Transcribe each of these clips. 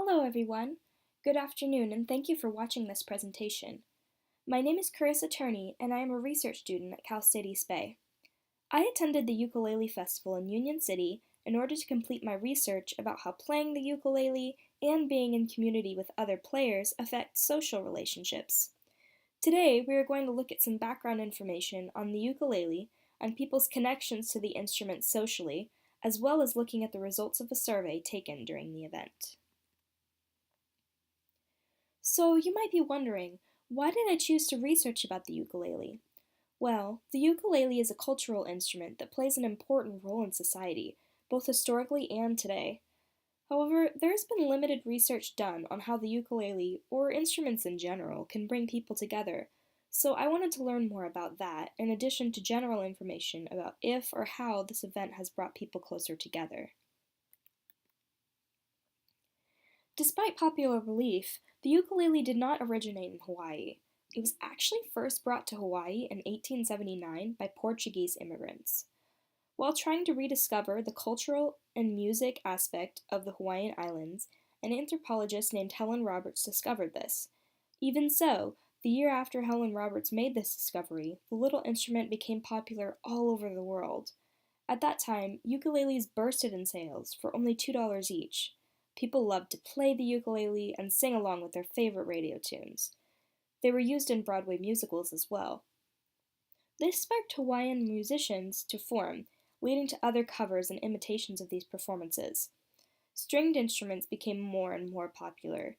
Hello everyone. Good afternoon and thank you for watching this presentation. My name is Carissa Turney and I am a research student at Cal State East Bay. I attended the Ukulele Festival in Union City in order to complete my research about how playing the ukulele and being in community with other players affects social relationships. Today we are going to look at some background information on the ukulele and people's connections to the instrument socially, as well as looking at the results of a survey taken during the event. So you might be wondering, why did I choose to research about the ukulele? Well, the ukulele is a cultural instrument that plays an important role in society, both historically and today. However, there has been limited research done on how the ukulele, or instruments in general, can bring people together, so I wanted to learn more about that, in addition to general information about if or how this event has brought people closer together. Despite popular belief, the ukulele did not originate in Hawaii. It was actually first brought to Hawaii in 1879 by Portuguese immigrants. While trying to rediscover the cultural and music aspect of the Hawaiian Islands, an anthropologist named Helen Roberts discovered this. Even so, the year after Helen Roberts made this discovery, the little instrument became popular all over the world. At that time, ukuleles bursted in sales for only $2 each. People loved to play the ukulele and sing along with their favorite radio tunes. They were used in Broadway musicals as well. This sparked Hawaiian musicians to form, leading to other covers and imitations of these performances. Stringed instruments became more and more popular.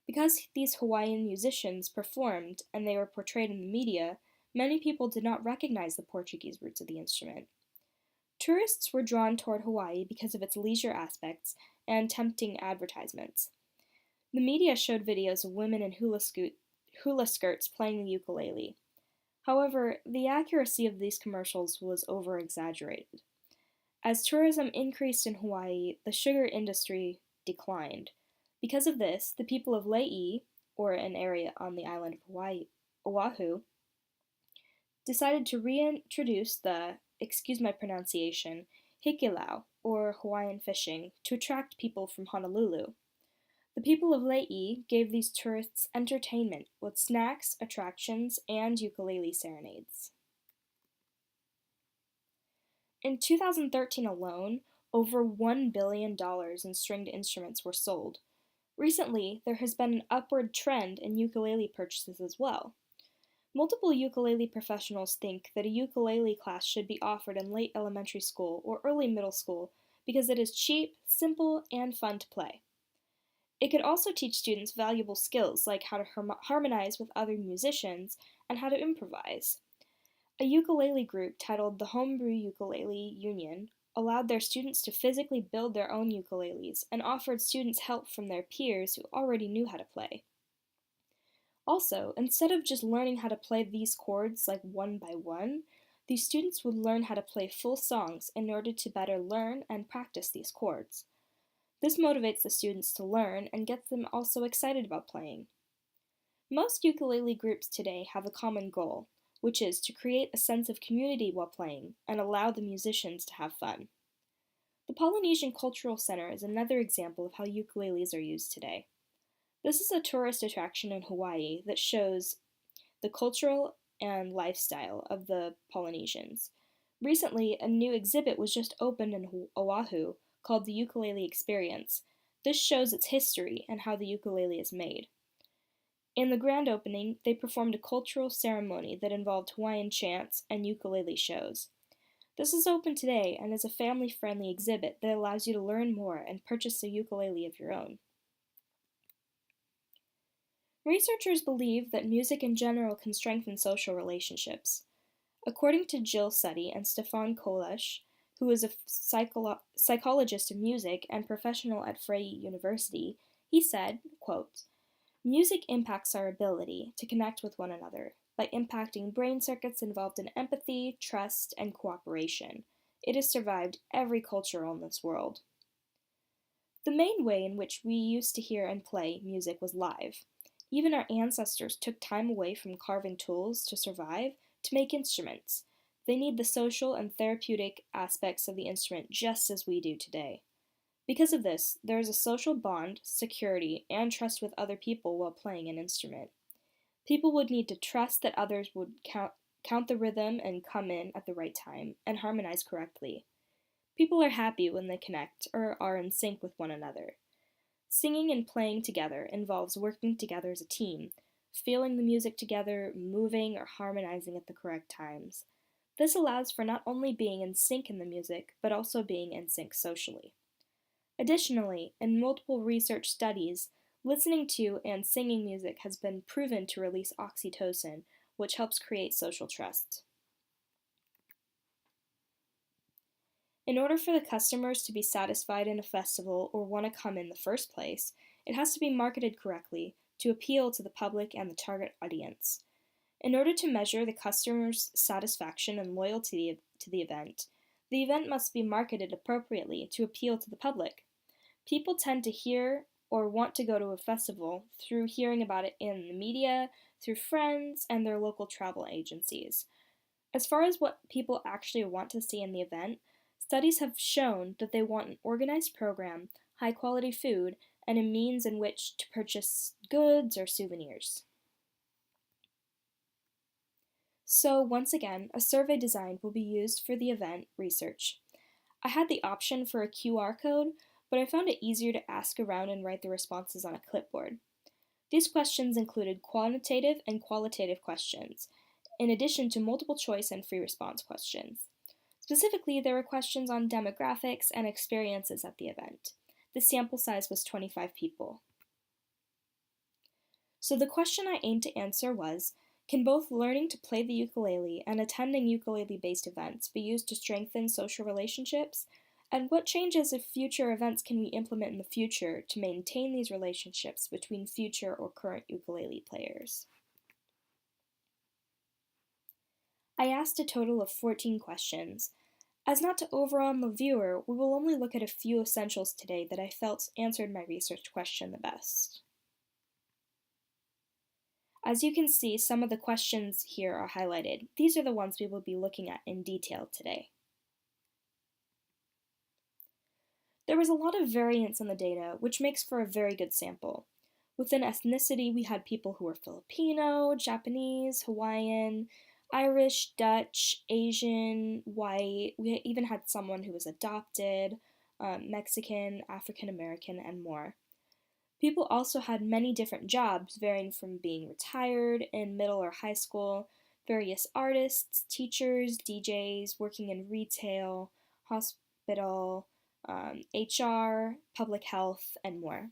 Because these Hawaiian musicians performed and they were portrayed in the media, many people did not recognize the Portuguese roots of the instrument. Tourists were drawn toward Hawaii because of its leisure aspects and tempting advertisements. The media showed videos of women in hula skirts playing the ukulele. However, the accuracy of these commercials was over-exaggerated. As tourism increased in Hawaii, the sugar industry declined. Because of this, the people of La'i, or an area on the island of Oahu, decided to reintroduce the, excuse my pronunciation, hikilau, or Hawaiian fishing, to attract people from Honolulu. The people of La'i gave these tourists entertainment with snacks, attractions, and ukulele serenades. In 2013 alone, over $1 billion in stringed instruments were sold. Recently, there has been an upward trend in ukulele purchases as well. Multiple ukulele professionals think that a ukulele class should be offered in late elementary school or early middle school because it is cheap, simple, and fun to play. It could also teach students valuable skills like how to harmonize with other musicians and how to improvise. A ukulele group titled the Homebrew Ukulele Union allowed their students to physically build their own ukuleles and offered students help from their peers who already knew how to play. Also, instead of just learning how to play these chords like one by one, these students would learn how to play full songs in order to better learn and practice these chords. This motivates the students to learn and gets them also excited about playing. Most ukulele groups today have a common goal, which is to create a sense of community while playing and allow the musicians to have fun. The Polynesian Cultural Center is another example of how ukuleles are used today. This is a tourist attraction in Hawaii that shows the cultural and lifestyle of the Polynesians. Recently, a new exhibit was just opened in Oahu called the Ukulele Experience. This shows its history and how the ukulele is made. In the grand opening, they performed a cultural ceremony that involved Hawaiian chants and ukulele shows. This is open today and is a family-friendly exhibit that allows you to learn more and purchase a ukulele of your own. Researchers believe that music in general can strengthen social relationships. According to Jill Sutty and Stefan Kolesh, who is a psychologist of music and professional at Freie University, he said, quote, "Music impacts our ability to connect with one another by impacting brain circuits involved in empathy, trust, and cooperation. It has survived every culture on this world." The main way in which we used to hear and play music was live. Even our ancestors took time away from carving tools to survive to make instruments. They need the social and therapeutic aspects of the instrument just as we do today. Because of this, there is a social bond, security, and trust with other people while playing an instrument. People would need to trust that others would count the rhythm and come in at the right time and harmonize correctly. People are happy when they connect or are in sync with one another. Singing and playing together involves working together as a team, feeling the music together, moving or harmonizing at the correct times. This allows for not only being in sync in the music, but also being in sync socially. Additionally, in multiple research studies, listening to and singing music has been proven to release oxytocin, which helps create social trust. In order for the customers to be satisfied in a festival or want to come in the first place, it has to be marketed correctly to appeal to the public and the target audience. In order to measure the customer's satisfaction and loyalty to the event must be marketed appropriately to appeal to the public. People tend to hear or want to go to a festival through hearing about it in the media, through friends, and their local travel agencies. As far as what people actually want to see in the event, studies have shown that they want an organized program, high quality food, and a means in which to purchase goods or souvenirs. So, once again, a survey design will be used for the event research. I had the option for a QR code, but I found it easier to ask around and write the responses on a clipboard. These questions included quantitative and qualitative questions, in addition to multiple choice and free response questions. Specifically, there were questions on demographics and experiences at the event. The sample size was 25 people. So the question I aimed to answer was, can both learning to play the ukulele and attending ukulele-based events be used to strengthen social relationships? And what changes of future events can we implement in the future to maintain these relationships between future or current ukulele players? I asked a total of 14 questions. As not to overwhelm the viewer, we will only look at a few essentials today that I felt answered my research question the best. As you can see, some of the questions here are highlighted. These are the ones we will be looking at in detail today. There was a lot of variance in the data, which makes for a very good sample. Within ethnicity, we had people who were Filipino, Japanese, Hawaiian, Irish, Dutch, Asian, white. We even had someone who was adopted, Mexican, African American, and more. People also had many different jobs, varying from being retired, in middle or high school, various artists, teachers, DJs, working in retail, hospital, HR, public health, and more.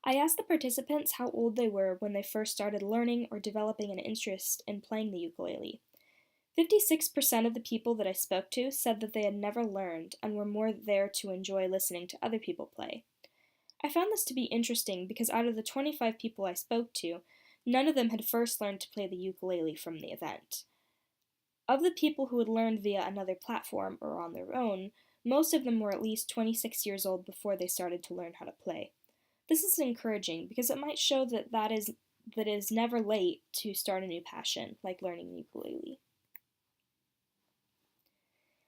I asked the participants how old they were when they first started learning or developing an interest in playing the ukulele. 56% of the people that I spoke to said that they had never learned and were more there to enjoy listening to other people play. I found this to be interesting because out of the 25 people I spoke to, none of them had first learned to play the ukulele from the event. Of the people who had learned via another platform or on their own, most of them were at least 26 years old before they started to learn how to play. This is encouraging because it might show that it is never late to start a new passion, like learning ukulele.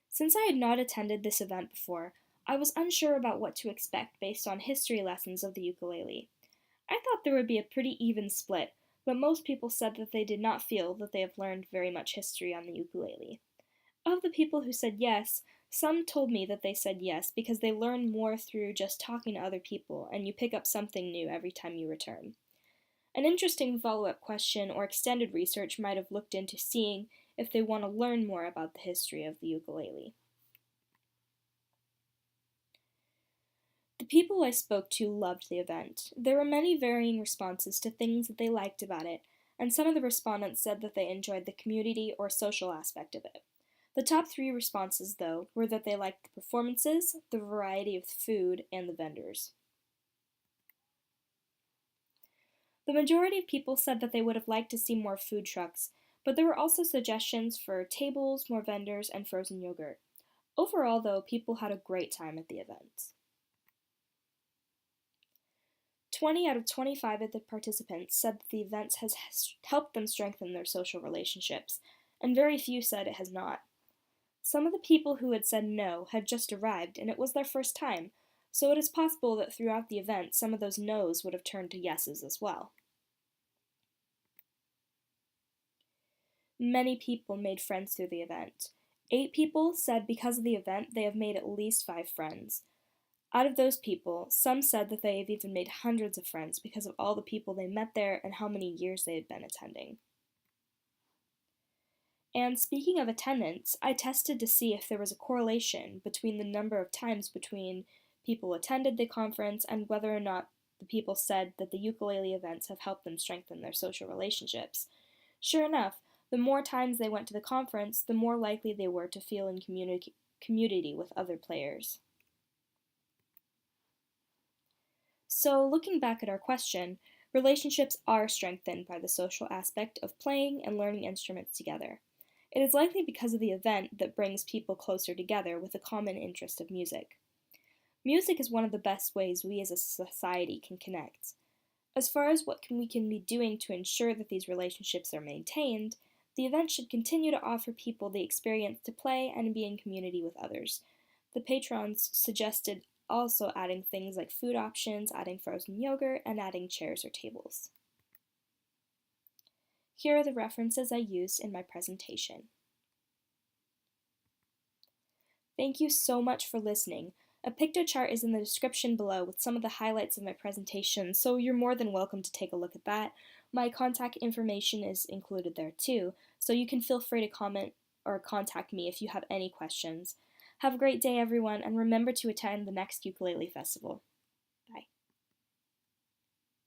Since I had not attended this event before, I was unsure about what to expect based on history lessons of the ukulele. I thought there would be a pretty even split, but most people said that they did not feel that they have learned very much history on the ukulele. Of the people who said yes, some told me that they said yes because they learn more through just talking to other people and you pick up something new every time you return. An interesting follow-up question or extended research might have looked into seeing if they want to learn more about the history of the ukulele. The people I spoke to loved the event. There were many varying responses to things that they liked about it, and some of the respondents said that they enjoyed the community or social aspect of it. The top 3 responses, though, were that they liked the performances, the variety of the food, and the vendors. The majority of people said that they would have liked to see more food trucks, but there were also suggestions for tables, more vendors, and frozen yogurt. Overall, though, people had a great time at the event. 20 out of 25 of the participants said that the event has helped them strengthen their social relationships, and very few said it has not. Some of the people who had said no had just arrived and it was their first time, so it is possible that throughout the event some of those no's would have turned to yeses as well. Many people made friends through the event. 8 people said because of the event they have made at least 5 friends. Out of those people, some said that they have even made hundreds of friends because of all the people they met there and how many years they had been attending. And speaking of attendance, I tested to see if there was a correlation between the number of times between people attended the conference and whether or not the people said that the ukulele events have helped them strengthen their social relationships. Sure enough, the more times they went to the conference, the more likely they were to feel in community with other players. So, looking back at our question, relationships are strengthened by the social aspect of playing and learning instruments together. It is likely because of the event that brings people closer together with a common interest of music. Music is one of the best ways we as a society can connect. As far as what we can be doing to ensure that these relationships are maintained, the event should continue to offer people the experience to play and be in community with others. The patrons suggested also adding things like food options, adding frozen yogurt, and adding chairs or tables. Here are the references I used in my presentation. Thank you so much for listening. A Piktochart is in the description below with some of the highlights of my presentation, so you're more than welcome to take a look at that. My contact information is included there too, so you can feel free to comment or contact me if you have any questions. Have a great day, everyone, and remember to attend the next ukulele festival.